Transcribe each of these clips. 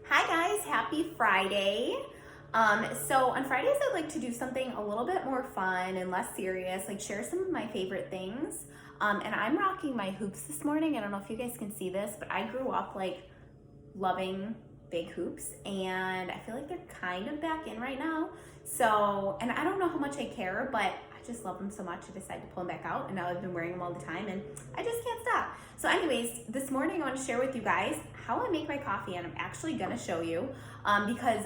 Hi guys, happy Friday. So on Fridays I'd like to do something a little bit more fun and less serious, like share some of my favorite things. And I'm rocking my hoops this morning. I don't know if you guys can see this, but I grew up like loving big hoops and I feel like they're kind of back in right now. So, and I don't know how much I care, but I just love them so much I decided to pull them back out, and now I've been wearing them all the time and I just can't stop. So anyways, this morning I want to share with you guys how I make my coffee, and I'm actually gonna show you because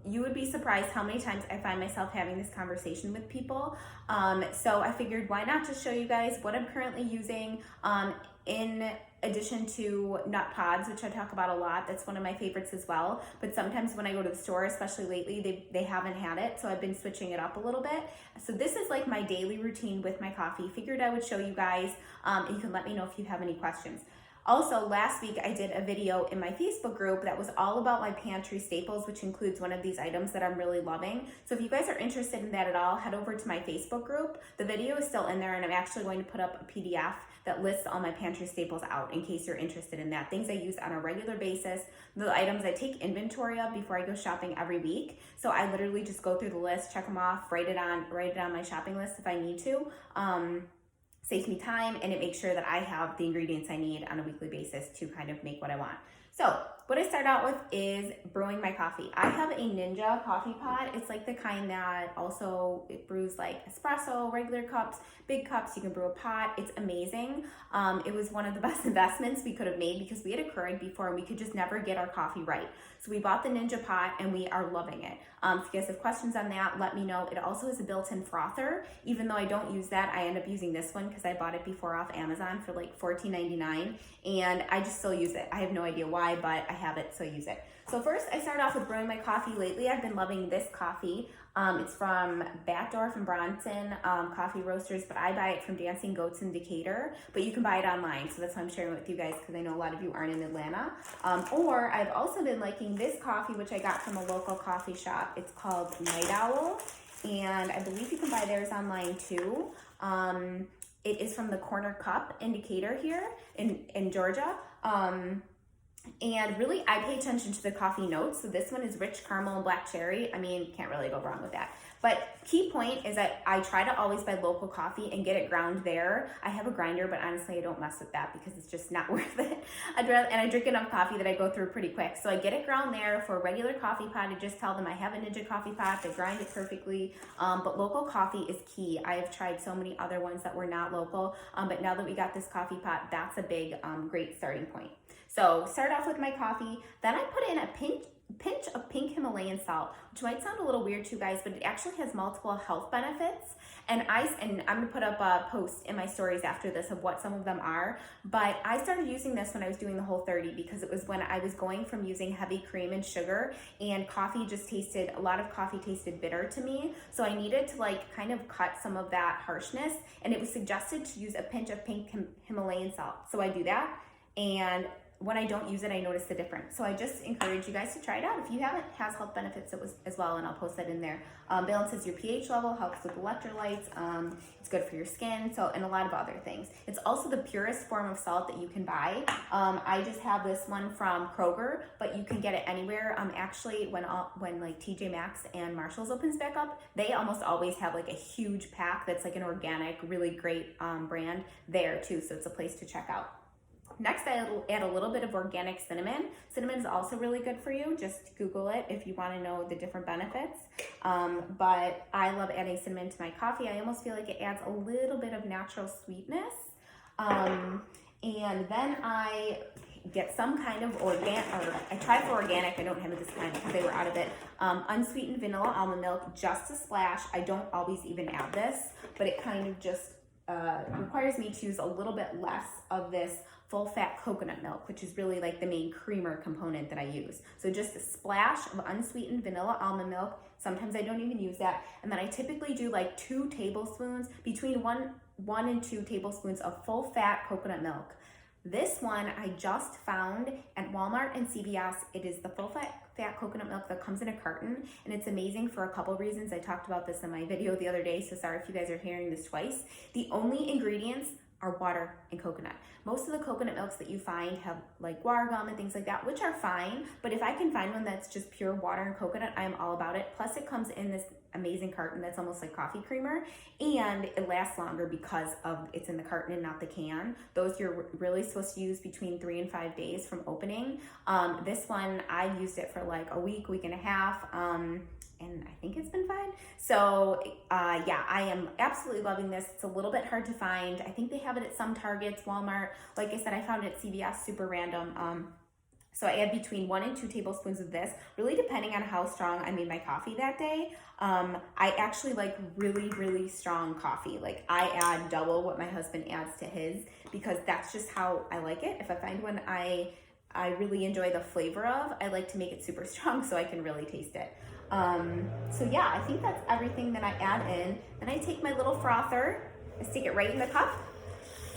you would be surprised how many times I find myself having this conversation with people. So I figured why not just show you guys what I'm currently using in addition to nutpods, which I talk about a lot. That's one of my favorites as well. But sometimes when I go to the store, especially lately, they haven't had it. So I've been switching it up a little bit. So this is like my daily routine with my coffee. Figured I would show you guys, and you can let me know if you have any questions. Also, last week I did a video in my Facebook group that was all about my pantry staples, which includes one of these items that I'm really loving. So if you guys are interested in that at all, head over to my Facebook group. The video is still in there, and I'm actually going to put up a PDF that lists all my pantry staples out in case you're interested in that. Things I use on a regular basis, the items I take inventory of before I go shopping every week. So I literally just go through the list, check them off, write it on my shopping list if I need to. Saves me time, and it makes sure that I have the ingredients I need on a weekly basis to kind of make what I want. So what I start out with is brewing my coffee. I have a Ninja coffee pot. It's like the kind that also it brews like espresso, regular cups, big cups. You can brew a pot. It's amazing. It was one of the best investments we could have made because we had a Keurig before and we could just never get our coffee right. So we bought the Ninja pot and we are loving it. If you guys have questions on that, let me know. It also has a built-in frother. Even though I don't use that, I end up using this one because I bought it before off Amazon for like $14.99, and I just still use it. I have no idea why, but I have it, so I use it. So first, I start off with brewing my coffee. Lately, I've been loving this coffee. It's from Batdorf and Bronson Coffee Roasters, but I buy it from Dancing Goats in Decatur, but you can buy it online, so that's why I'm sharing it with you guys because I know a lot of you aren't in Atlanta. Or I've also been liking this coffee, which I got from a local coffee shop. It's called Night Owl, and I believe you can buy theirs online too. It is from the Corner Cup in Decatur here in Georgia. And really, I pay attention to the coffee notes. So this one is rich caramel and black cherry. I mean, can't really go wrong with that. But key point is that I try to always buy local coffee and get it ground there. I have a grinder, but honestly, I don't mess with that because it's just not worth it. And I drink enough coffee that I go through pretty quick. So I get it ground there. For a regular coffee pot, I just tell them I have a Ninja coffee pot. They grind it perfectly. But local coffee is key. I have tried so many other ones that were not local. But now that we got this coffee pot, that's a big, great starting point. So start off with my coffee. Then I put in a pinch of pink Himalayan salt, which might sound a little weird to you guys, but it actually has multiple health benefits. And I'm gonna put up a post in my stories after this of what some of them are. But I started using this when I was doing the Whole30 because it was when I was going from using heavy cream and sugar, and a lot of coffee tasted bitter to me. So I needed to like kind of cut some of that harshness, and it was suggested to use a pinch of pink Himalayan salt. So I do that, and when I don't use it, I notice the difference. So I just encourage you guys to try it out. If you haven't, it has health benefits as well, and I'll post that in there. Balances your pH level, helps with electrolytes, it's good for your skin, and a lot of other things. It's also the purest form of salt that you can buy. I just have this one from Kroger, but you can get it anywhere. Actually, when like TJ Maxx and Marshall's opens back up, they almost always have like a huge pack that's like an organic, really great brand there too, so it's a place to check out. Next, I add a little bit of organic cinnamon. Cinnamon is also really good for you. Just Google it if you want to know the different benefits. But I love adding cinnamon to my coffee. I almost feel like it adds a little bit of natural sweetness. And then I get some kind of I tried for organic. I don't have it this time because they were out of it. Unsweetened vanilla almond milk, just a splash. I don't always even add this, but it kind of just requires me to use a little bit less of this full fat coconut milk, which is really like the main creamer component that I use. So just a splash of unsweetened vanilla almond milk. Sometimes I don't even use that. And then I typically do like 2 tablespoons, between one and 2 tablespoons of full fat coconut milk. This one I just found at Walmart and CVS. It is the full fat coconut milk that comes in a carton, and it's amazing for a couple reasons. I talked about this in my video the other day, so sorry if you guys are hearing this twice. The only ingredients are water and coconut. Most of the coconut milks that you find have like guar gum and things like that, which are fine, but if I can find one that's just pure water and coconut, I am all about it. Plus it comes in this amazing carton that's almost like coffee creamer, and it lasts longer because of it's in the carton and not the can. Those you're really supposed to use between 3 and 5 days from opening. This one, I've used it for like a week and a half, and I think it's been fine. So yeah, I am absolutely loving this. It's a little bit hard to find. I think they have it at some Targets, Walmart. Like I said, I found it at CVS, super random. So I add between 1 and 2 tablespoons of this, really depending on how strong I made my coffee that day. I actually like really, really strong coffee. Like I add double what my husband adds to his, because that's just how I like it. If I find one I really enjoy the flavor of, I like to make it super strong so I can really taste it. So yeah, I think that's everything that I add in. Then I take my little frother, I stick it right in the cup,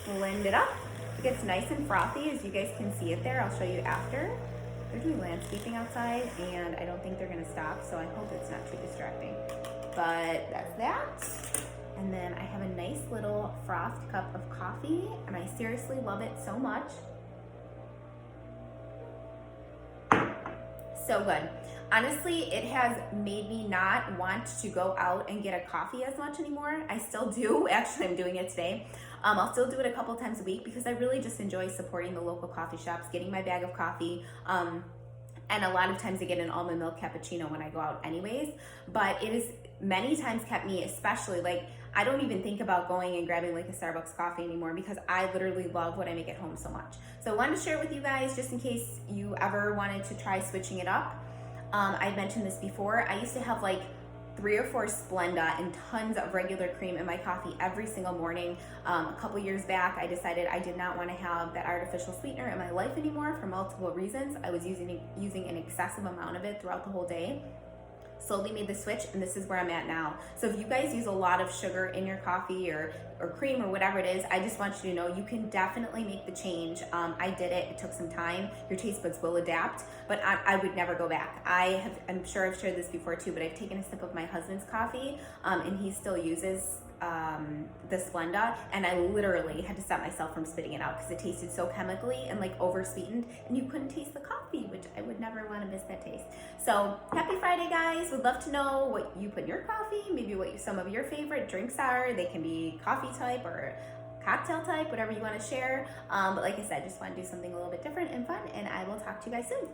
blend it up. It gets nice and frothy, as you guys can see it there. I'll show you after. They're doing landscaping outside, and I don't think they're gonna stop, so I hope it's not too distracting. But that's that. And then I have a nice little frothed cup of coffee, and I seriously love it so much. So good. Honestly, it has made me not want to go out and get a coffee as much anymore. I still do. Actually, I'm doing it today. I'll still do it a couple times a week because I really just enjoy supporting the local coffee shops, getting my bag of coffee. And a lot of times I get an almond milk cappuccino when I go out anyways. But it has many times kept me, especially like, I don't even think about going and grabbing like a Starbucks coffee anymore because I literally love what I make at home so much. So I wanted to share it with you guys just in case you ever wanted to try switching it up. I mentioned this before. I used to have like 3 or 4 Splenda and tons of regular cream in my coffee every single morning. A couple years back, I decided I did not want to have that artificial sweetener in my life anymore for multiple reasons. I was using an excessive amount of it throughout the whole day. Slowly made the switch, and this is where I'm at now. So if you guys use a lot of sugar in your coffee or cream or whatever it is, I just want you to know you can definitely make the change. I did it. It took some time. Your taste buds will adapt, but I would never go back. I'm sure I've shared this before too, but I've taken a sip of my husband's coffee, and he still uses the Splenda, and I literally had to stop myself from spitting it out because it tasted so chemically and like over sweetened, and you couldn't taste the coffee, which I would never want to miss that taste. So happy Friday, guys. Would love to know what you put in your coffee, maybe what some of your favorite drinks are. They can be coffee type or cocktail type, whatever you want to share. But like I said, just want to do something a little bit different and fun, and I will talk to you guys soon.